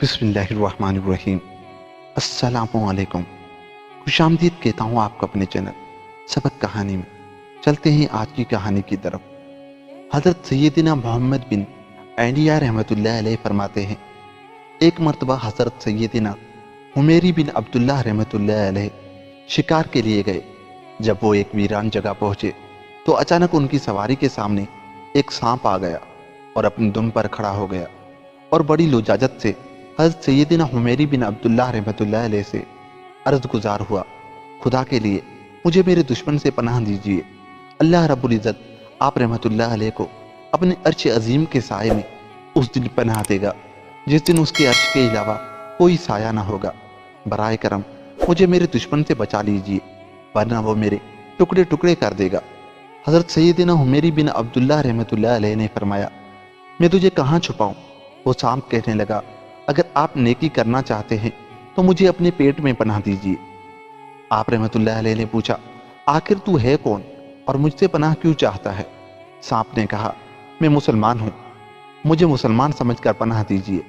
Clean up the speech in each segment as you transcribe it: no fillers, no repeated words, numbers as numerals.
بسم اللہ الرحمن الرحیم۔ السلام علیکم۔ خوش آمدید کہتا ہوں آپ کو اپنے چینل سبق کہانی میں۔ چلتے ہیں آج کی کہانی کی طرف۔ حضرت سیدنا محمد بن علیہ رحمۃ اللہ علیہ فرماتے ہیں، ایک مرتبہ حضرت سیدنا حمیری بن عبداللہ رحمۃ اللہ علیہ شکار کے لیے گئے۔ جب وہ ایک ویران جگہ پہنچے تو اچانک ان کی سواری کے سامنے ایک سانپ آ گیا اور اپنی دم پر کھڑا ہو گیا اور بڑی لجاجت سے حضرت سیدنا حمیری بن عبداللہ رحمۃ اللہ علیہ سے عرض گزار ہوا، خدا کے لیے مجھے میرے دشمن سے پناہ دیجیے۔ اللہ رب العزت آپ رحمۃ اللہ علیہ کو اپنے عرش عظیم کے سائے میں اس دن پناہ دے گا جس دن اس کے عرش کے علاوہ کوئی سایہ نہ ہوگا۔ برائے کرم مجھے میرے دشمن سے بچا لیجیے ورنہ وہ میرے ٹکڑے ٹکڑے کر دے گا۔ حضرت سیدنا حمیری بن عبداللہ رحمۃ اللہ علیہ نے فرمایا، میں تجھے کہاں چھپاؤں؟ وہ سانپ کہنے لگا، اگر آپ نیکی کرنا چاہتے ہیں تو مجھے اپنے پیٹ میں پناہ دیجیے۔ آپ رحمۃ اللہ علیہ نے پوچھا، آخر تو ہے کون اور مجھ سے پناہ کیوں چاہتا ہے؟ سانپ نے کہا، میں مسلمان ہوں، مجھے مسلمان سمجھ کر پناہ دیجیے۔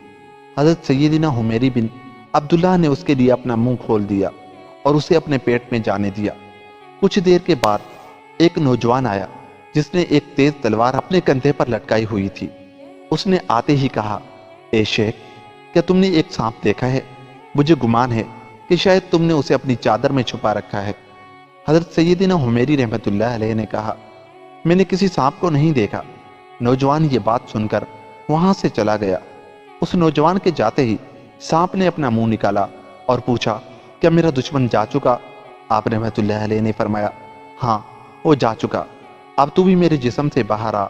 حضرت سیدنا حمیری بن عبداللہ نے اس کے لیے اپنا منہ کھول دیا اور اسے اپنے پیٹ میں جانے دیا۔ کچھ دیر کے بعد ایک نوجوان آیا جس نے ایک تیز تلوار اپنے کندھے پر لٹکائی ہوئی تھی۔ اس نے آتے ہی کہا، اے شیخ، کیا تم نے ایک سانپ دیکھا ہے؟ مجھے گمان ہے کہ شاید تم نے اسے اپنی چادر میں چھپا رکھا ہے۔ حضرت سیدنا حمیری رحمۃ اللہ علیہ نے کہا، میں نے کسی سانپ کو نہیں دیکھا۔ نوجوان یہ بات سن کر وہاں سے چلا گیا۔ اس نوجوان کے جاتے ہی سانپ نے اپنا منہ نکالا اور پوچھا، کیا میرا دشمن جا چکا؟ آپ رحمۃ اللہ علیہ نے فرمایا، ہاں وہ جا چکا، اب تو بھی میرے جسم سے باہر آ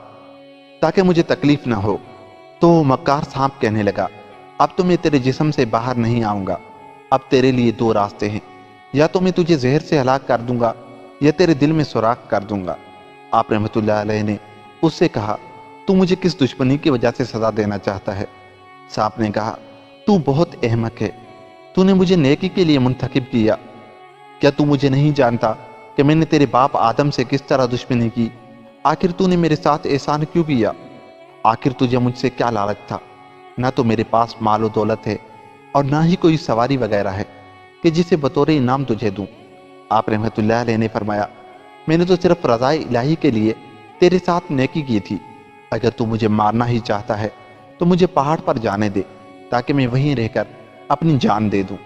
تاکہ مجھے تکلیف نہ ہو۔ تو وہ مکار سانپ کہنے لگا، اب تو میں تیرے جسم سے باہر نہیں آؤں گا، اب تیرے لیے دو راستے ہیں، یا تو میں تجھے زہر سے ہلاک کر دوں گا یا تیرے دل میں سوراخ کر دوں گا۔ آپ رحمۃ اللہ علیہ نے اس سے کہا، تو مجھے کس دشمنی کی وجہ سے سزا دینا چاہتا ہے؟ سانپ نے کہا، تو بہت احمق ہے، تو نے مجھے نیکی کے لیے منتخب کیا۔ کیا تو مجھے نہیں جانتا کہ میں نے تیرے باپ آدم سے کس طرح دشمنی کی؟ آخر تو نے میرے ساتھ احسان کیوں کیا؟ آخر تجھے مجھ سے کیا لالچ تھا؟ نہ تو میرے پاس مال و دولت ہے اور نہ ہی کوئی سواری وغیرہ ہے کہ جسے بطور انعام تجھے دوں۔ آپ رحمۃ اللہ علیہ نے فرمایا، میں نے تو صرف رضائے الہی کے لیے تیرے ساتھ نیکی کی تھی۔ اگر تو مجھے مارنا ہی چاہتا ہے تو مجھے پہاڑ پر جانے دے تاکہ میں وہیں رہ کر اپنی جان دے دوں۔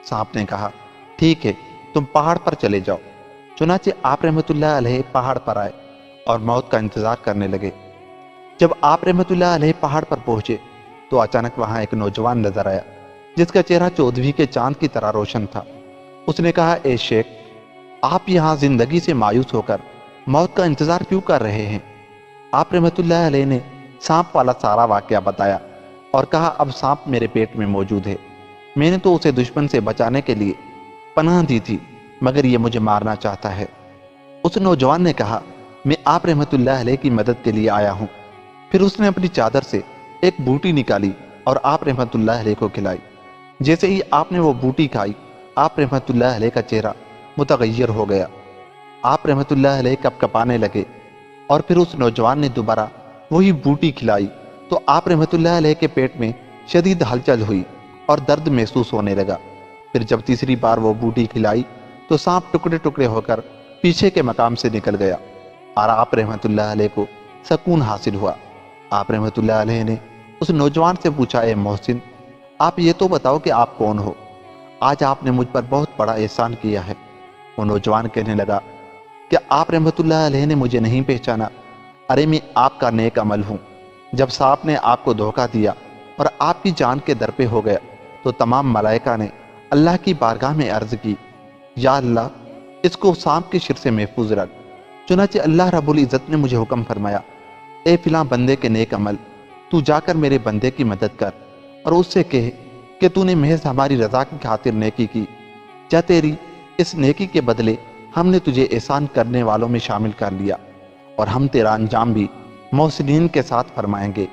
سانپ نے کہا، ٹھیک ہے، تم پہاڑ پر چلے جاؤ۔ چنانچہ آپ رحمۃ اللہ علیہ پہاڑ پر آئے اور موت کا انتظار کرنے لگے۔ جب آپ رحمۃ اللہ علیہ پہاڑ پر پہنچے تو اچانک وہاں ایک نوجوان نظر آیا جس کا چہرہ چودھویں کے چاند کی طرح روشن تھا۔ اس نے کہا، اے شیخ، آپ یہاں زندگی سے مایوس ہو کر موت کا انتظار کیوں کر رہے ہیں؟ آپ رحمۃ اللہ علیہ نے سانپ والا سارا واقعہ بتایا اور کہا، اب سانپ میرے پیٹ میں موجود ہے، میں نے تو اسے دشمن سے بچانے کے لیے پناہ دی تھی مگر یہ مجھے مارنا چاہتا ہے۔ اس نوجوان نے کہا، میں آپ رحمۃ اللہ علیہ کی مدد کے لیے آیا ہوں۔ پھر اس نے اپنی چادر سے ایک بوٹی نکالی اور آپ رحمۃ اللہ علیہ کو کھلائی۔ جیسے ہی آپ نے وہ بوٹی کھائی، آپ رحمۃ اللہ علیہ کا چہرہ متغیر ہو گیا۔ آپ رحمۃ اللہ علیہ کپ کپانے لگے اور پھر اس نوجوان نے دوبارہ وہی بوٹی کھلائی تو آپ رحمۃ اللہ علیہ کے پیٹ میں شدید ہلچل ہوئی اور درد محسوس ہونے لگا۔ پھر جب تیسری بار وہ بوٹی کھلائی تو سانپ ٹکڑے ٹکڑے ہو کر پیچھے کے مقام سے نکل گیا اور آپ رحمۃ اللہ علیہ کو سکون حاصل ہوا۔ آپ رحمۃ اللہ علیہ نے اس نوجوان سے پوچھا، اے محسن، آپ یہ تو بتاؤ کہ آپ کون ہو؟ آج آپ نے مجھ پر بہت بڑا احسان کیا ہے۔ وہ نوجوان کہنے لگا، کہ آپ رحمۃ اللہ علیہ نے مجھے نہیں پہچانا؟ ارے میں آپ کا نیک عمل ہوں۔ جب سانپ نے آپ کو دھوکہ دیا اور آپ کی جان کے در پہ ہو گیا تو تمام ملائکہ نے اللہ کی بارگاہ میں عرض کی، یا اللہ، اس کو سانپ کے شر سے محفوظ رکھ۔ چنانچہ اللہ رب العزت نے مجھے حکم فرمایا، اے فلاں بندے کے نیک عمل، تو جا کر میرے بندے کی مدد کر اور اس سے کہے کہ تو نے محض ہماری رضا کی خاطر نیکی کی، یا تیری اس نیکی کے بدلے ہم نے تجھے احسان کرنے والوں میں شامل کر لیا اور ہم تیرا انجام بھی محسنین کے ساتھ فرمائیں گے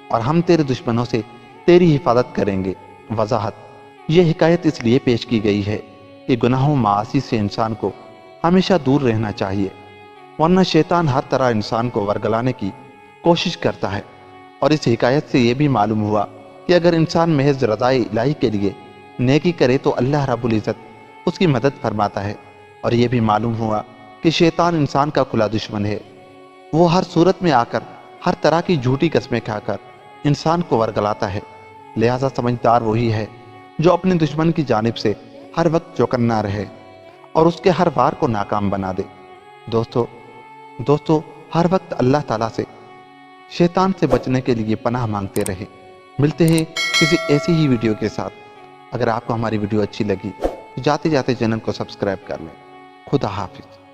اور ہم تیرے دشمنوں سے تیری حفاظت کریں گے۔ وضاحت: یہ حکایت اس لیے پیش کی گئی ہے کہ گناہوں معاصی سے انسان کو ہمیشہ دور رہنا چاہیے، ورنہ شیطان ہر طرح انسان کو ورگلانے کی کوشش کرتا ہے۔ اور اس حکایت سے یہ بھی معلوم ہوا کہ اگر انسان محض رضائے الہی کے لیے نیکی کرے تو اللہ رب العزت اس کی مدد فرماتا ہے۔ اور یہ بھی معلوم ہوا کہ شیطان انسان کا کھلا دشمن ہے۔ وہ ہر صورت میں آ کر ہر طرح کی جھوٹی قسمیں کھا کر انسان کو ورگلاتا ہے۔ لہذا سمجھدار وہی ہے جو اپنے دشمن کی جانب سے ہر وقت چوکنا رہے اور اس کے ہر وار کو ناکام بنا دے۔ دوستو ہر وقت اللہ تعالیٰ سے شیطان سے بچنے کے لیے پناہ مانگتے رہے۔ ملتے ہیں کسی ایسی ہی ویڈیو کے ساتھ۔ اگر آپ کو ہماری ویڈیو اچھی لگی تو جاتے جاتے چینل کو سبسکرائب کر لیں۔ خدا حافظ۔